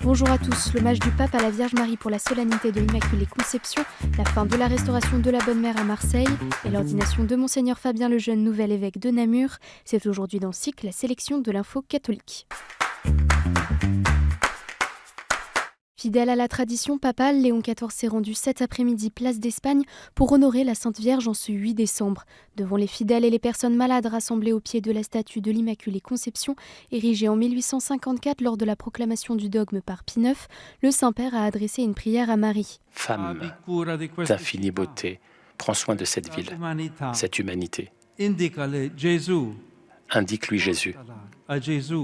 Bonjour à tous. L'hommage du pape à la Vierge Marie pour la solennité de l'Immaculée Conception, la fin de la restauration de la Bonne Mère à Marseille et l'ordination de Monseigneur Fabien Lejeune, nouvel évêque de Namur. C'est aujourd'hui dans SIC la sélection de l'info catholique. Fidèle à la tradition papale, Léon XIV s'est rendu cet après-midi place d'Espagne pour honorer la Sainte Vierge en ce 8 décembre. Devant les fidèles et les personnes malades rassemblées au pied de la statue de l'Immaculée Conception, érigée en 1854 lors de la proclamation du dogme par Pie IX, le Saint-Père a adressé une prière à Marie. Femme d'infinie beauté, prends soin de cette ville, cette humanité. Indique-lui Jésus.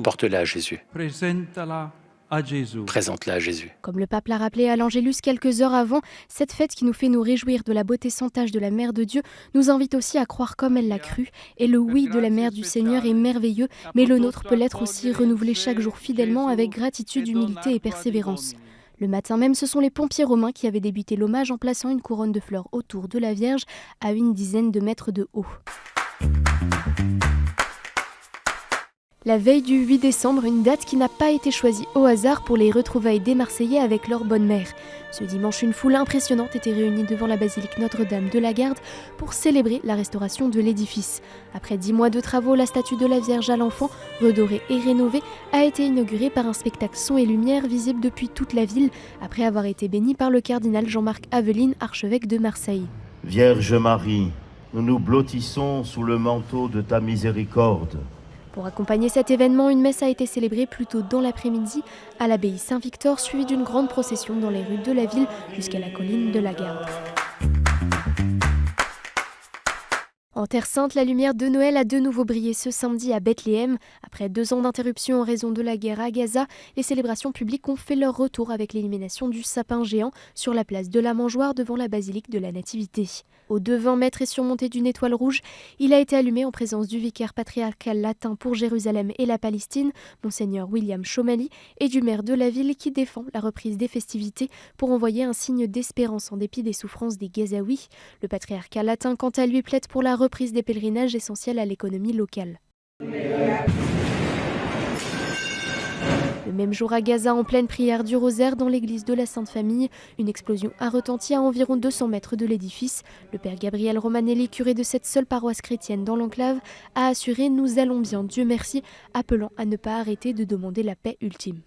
Porte-la à Jésus. Présente-la à Jésus. Comme le pape l'a rappelé à l'Angélus quelques heures avant, cette fête qui nous fait nous réjouir de la beauté sans tache de la Mère de Dieu nous invite aussi à croire comme elle l'a cru. Et le oui de la Mère du Seigneur est merveilleux, mais le nôtre peut l'être aussi, renouvelé chaque jour fidèlement avec gratitude, humilité et persévérance. Le matin même, ce sont les pompiers romains qui avaient débuté l'hommage en plaçant une couronne de fleurs autour de la Vierge à une dizaine de mètres de haut. La veille du 8 décembre, une date qui n'a pas été choisie au hasard pour les retrouvailles des Marseillais avec leur bonne mère. Ce dimanche, une foule impressionnante était réunie devant la basilique Notre-Dame de la Garde pour célébrer la restauration de l'édifice. Après 10 mois de travaux, la statue de la Vierge à l'Enfant, redorée et rénovée, a été inaugurée par un spectacle son et lumière visible depuis toute la ville, après avoir été bénie par le cardinal Jean-Marc Aveline, archevêque de Marseille. Vierge Marie, nous nous blottissons sous le manteau de ta miséricorde. Pour accompagner cet événement, une messe a été célébrée plus tôt dans l'après-midi à l'abbaye Saint-Victor, suivie d'une grande procession dans les rues de la ville jusqu'à la colline de la Garde. En Terre Sainte, la lumière de Noël a de nouveau brillé ce samedi à Bethléem. Après 2 ans d'interruption en raison de la guerre à Gaza, les célébrations publiques ont fait leur retour avec l'illumination du sapin géant sur la place de la Mangeoire devant la basilique de la Nativité. Au de 20 mètres et surmonté d'une étoile rouge, il a été allumé en présence du vicaire patriarcal latin pour Jérusalem et la Palestine, Monseigneur William Chomali, et du maire de la ville qui défend la reprise des festivités pour envoyer un signe d'espérance en dépit des souffrances des Gazaouis. Le patriarcat latin, quant à lui, plaide pour la reprise des pèlerinages essentiels à l'économie locale. Le même jour à Gaza, en pleine prière du rosaire dans l'église de la Sainte Famille, une explosion a retenti à environ 200 mètres de l'édifice. Le père Gabriel Romanelli, curé de cette seule paroisse chrétienne dans l'enclave, a assuré « Nous allons bien, Dieu merci », appelant à ne pas arrêter de demander la paix ultime.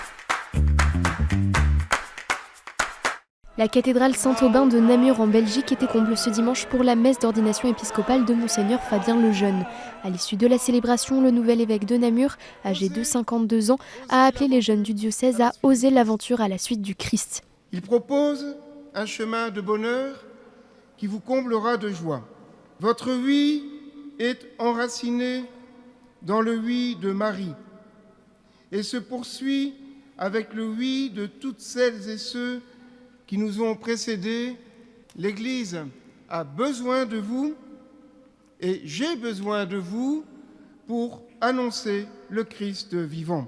La cathédrale Saint-Aubin de Namur en Belgique était comble ce dimanche pour la messe d'ordination épiscopale de Monseigneur Fabien Lejeune. À l'issue de la célébration, le nouvel évêque de Namur, âgé de 52 ans, a appelé les jeunes du diocèse à oser l'aventure à la suite du Christ. Il propose un chemin de bonheur qui vous comblera de joie. Votre oui est enraciné dans le oui de Marie et se poursuit avec le oui de toutes celles et ceux qui nous ont précédés. L'Église a besoin de vous et j'ai besoin de vous pour annoncer le Christ vivant.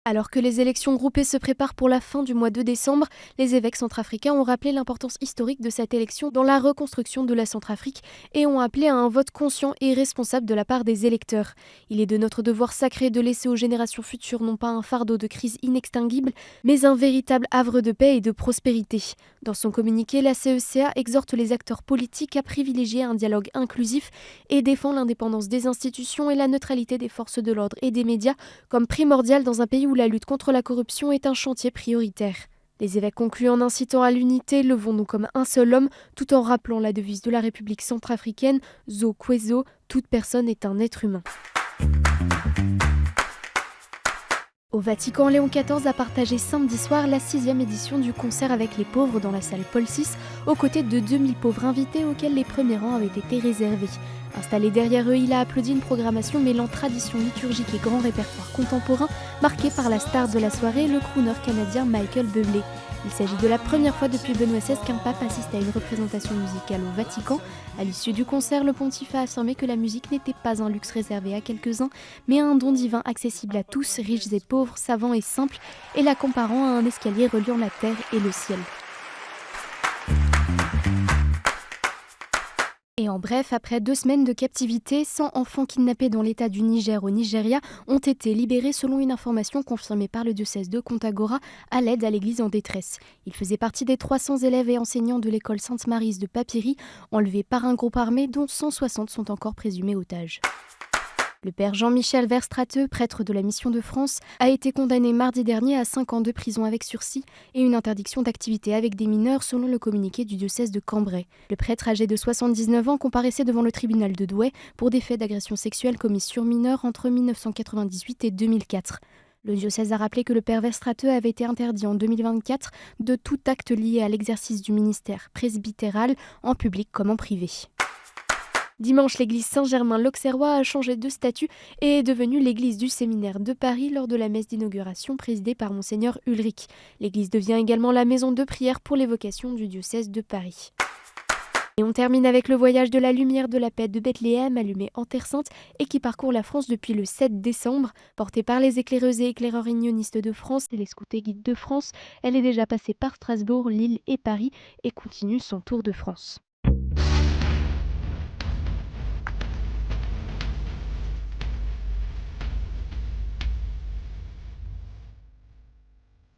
Alors que les élections groupées se préparent pour la fin du mois de décembre, les évêques centrafricains ont rappelé l'importance historique de cette élection dans la reconstruction de la Centrafrique et ont appelé à un vote conscient et responsable de la part des électeurs. Il est de notre devoir sacré de laisser aux générations futures non pas un fardeau de crise inextinguible, mais un véritable havre de paix et de prospérité. Dans son communiqué, la CECA exhorte les acteurs politiques à privilégier un dialogue inclusif et défend l'indépendance des institutions et la neutralité des forces de l'ordre et des médias comme primordial dans un pays où la lutte contre la corruption est un chantier prioritaire. Les évêques concluent en incitant à l'unité, levons-nous comme un seul homme, tout en rappelant la devise de la République centrafricaine, Zo Kwezo, toute personne est un être humain. Au Vatican, Léon XIV a partagé samedi soir la 6e édition du concert avec les pauvres dans la salle Paul VI, aux côtés de 2000 pauvres invités auxquels les premiers rangs avaient été réservés. Installé derrière eux, il a applaudi une programmation mêlant tradition liturgique et grand répertoire contemporain, marqué par la star de la soirée, le crooner canadien Michael Bublé. Il s'agit de la première fois depuis Benoît XVI qu'un pape assiste à une représentation musicale au Vatican. À l'issue du concert, le pontife a affirmé que la musique n'était pas un luxe réservé à quelques-uns, mais un don divin accessible à tous, riches et pauvres, savants et simples, et la comparant à un escalier reliant la terre et le ciel. Et en bref, après 2 semaines de captivité, 100 enfants kidnappés dans l'état du Niger au Nigeria ont été libérés selon une information confirmée par le diocèse de Kontagora à l'aide à l'église en détresse. Ils faisaient partie des 300 élèves et enseignants de l'école Sainte-Maryse de Papyrie, enlevés par un groupe armé dont 160 sont encore présumés otages. Le père Jean-Michel Verstraeteux, prêtre de la Mission de France, a été condamné mardi dernier à 5 ans de prison avec sursis et une interdiction d'activité avec des mineurs selon le communiqué du diocèse de Cambrai. Le prêtre âgé de 79 ans comparaissait devant le tribunal de Douai pour des faits d'agression sexuelle commis sur mineurs entre 1998 et 2004. Le diocèse a rappelé que le père Verstraeteux avait été interdit en 2024 de tout acte lié à l'exercice du ministère presbytéral, en public comme en privé. Dimanche, l'église Saint-Germain-l'Auxerrois a changé de statut et est devenue l'église du séminaire de Paris lors de la messe d'inauguration présidée par Monseigneur Ulrich. L'église devient également la maison de prière pour les vocations du diocèse de Paris. Et on termine avec le voyage de la lumière de la paix de Bethléem, allumée en Terre Sainte et qui parcourt la France depuis le 7 décembre. Portée par les éclaireuses et éclaireurs unionistes de France et les scouts et guides de France, elle est déjà passée par Strasbourg, Lille et Paris et continue son tour de France.